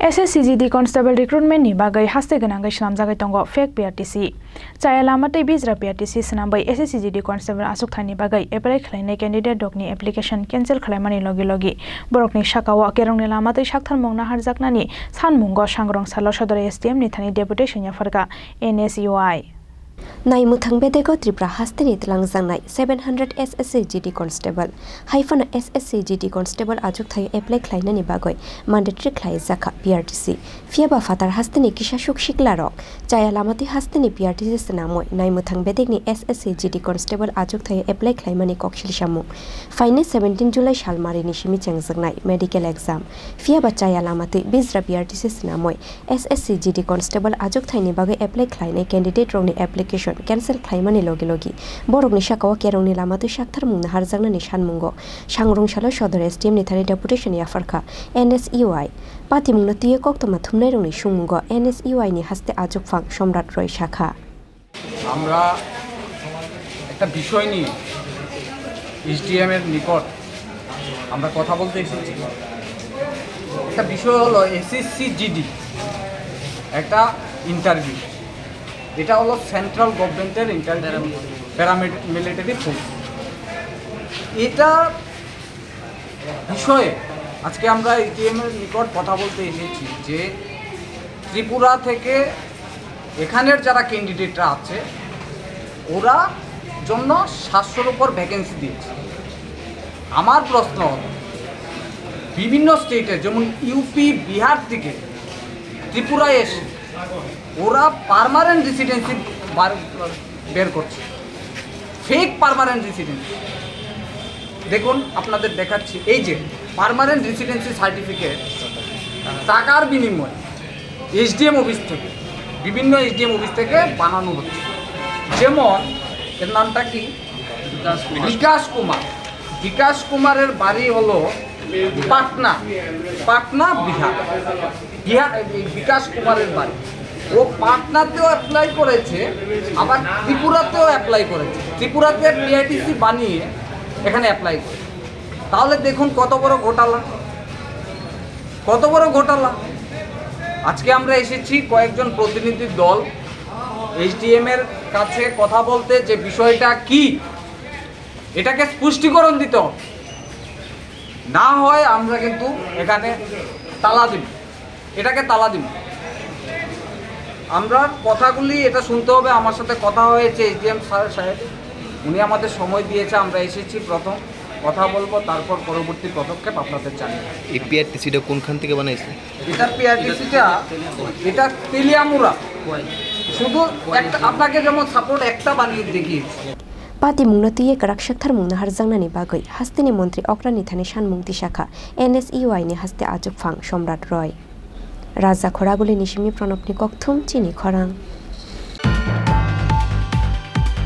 SSC Constable Recruitment ni bagai Haste Gwnangwi Swnamjagwi Tongo fake TRTC Chaya lamatei bijra TRTC Swnambai SSC Constable asuk thani bagai apply khlainai candidate dokni application cancel khlaimani logi borokni shakawa kerongni lamatei saktharmongna harjaknani sanmungo sangrong salo sodor STM ni thani deputation ya farga NSUI Nai muthang bedego Tripura Haste ni tlangjang 700 SSC GD Constable hyphen SSC GD Constable ajuk thai apply khlainani bagoi mandatory khlai jaka TRTC fiaba fatar Haste ni kisashuk shiklarok chaya lamati Haste ni TRTC snamoi nai muthang bedegni SSC GD Constable ajuk thai apply khlaimani kokshil shamu faine 17 July shalmari ni shimi chengjaknai medical exam fiaba chaya lamati bijra TRTC snamoi SSC GD Constable ajuk thai ni bagai apply khlainai candidate rongni application cancel khlaimani logi borokni shakawa kerongni lamatu saktharmungna harjaknani sanmungo sangrong salo sodor STM ni thani deputation ya farka NSUI patimungna tiye koktoma thumnai rongni sungmungo NSUI ni Haste ajok phang somrat roy shakha আমরা একটা বিষয় নিয়ে SDM এর নিকট আমরা কথা বলতে এসেছি একটা বিষয় হলো SSC GD একটা ইন্টারভিউ এটা হলো সেন্ট্রাল গভর্নমেন্টের ইন্টারভিউ প্যারামিলিটারি ফোর্স এটা বিষয়ে আজকে আমরা SDM এর নিকট কথা বলতে এসেছি যে ত্রিপুরা থেকে এখানের যারা ক্যান্ডিডেটরা আছে ওরা জন্য 700-র উপর ভ্যাকেন্সি দিয়েছে আমার প্রশ্ন বিভিন্ন স্টেটে যেমন ইউপি বিহার থেকে ত্রিপুরায় এসে ওরা পার্মানেন্ট রেসিডেন্সি বের করছে ফেক পার্মানেন্ট রেসিডেন্সি দেখুন আপনাদের দেখাচ্ছি এই যে পার্মানেন্ট রেসিডেন্সি সার্টিফিকেট টাকার বিনিময়ে SDM অফিস থেকে বিভিন্ন SDM অফিস থেকে বানানো হচ্ছে যেমন এর নামটা কি বিকাশ কুমারের বাড়ি হলো পাটনা বিহার বিকাশ কুমারের বাড়ি ও পাটনাতেও অ্যাপ্লাই করেছে আবার ত্রিপুরাতেও অ্যাপ্লাই করেছে ত্রিপুরাতে TRTC বানিয়ে এখানে অ্যাপ্লাই করে তাহলে দেখুন কত বড় ঘোটালা আজকে আমরা এসেছি কয়েকজন প্রতিনিধির দল SDM এর কাছে কথা বলতে যে বিষয়টা কি এটাকে স্পষ্টীকরণ দিতে হবে না হয় আমরা কিন্তু এখানে এটাকে তালা দিব আমরা কথাগুলি এটা শুনতে হবে আমার সাথে কথা হয়েছে SDM সাহেব উনি আমাদের সময় দিয়েছে আমরা এসেছি প্রথম কথা বলবো তারপর পরবর্তী পদক্ষেপ আপনাদের জানিয়ে এই TRTC-টা কোনখান থেকে বানাইছে এটা TRTC-টা এটা তেলিয়ামুরা শুধু একটা আপনাকে যেমন সাপোর্ট একটা বানিয়ে দেখিয়েছি patimungna tiye karak saktharmungna harjangnani bagai Haste ni mantri okrani thani sanmungti shakha NSUI ni Haste ajok phang somrat roy Raja Khoraguli nishimi pranopni kokthum Chini Khorang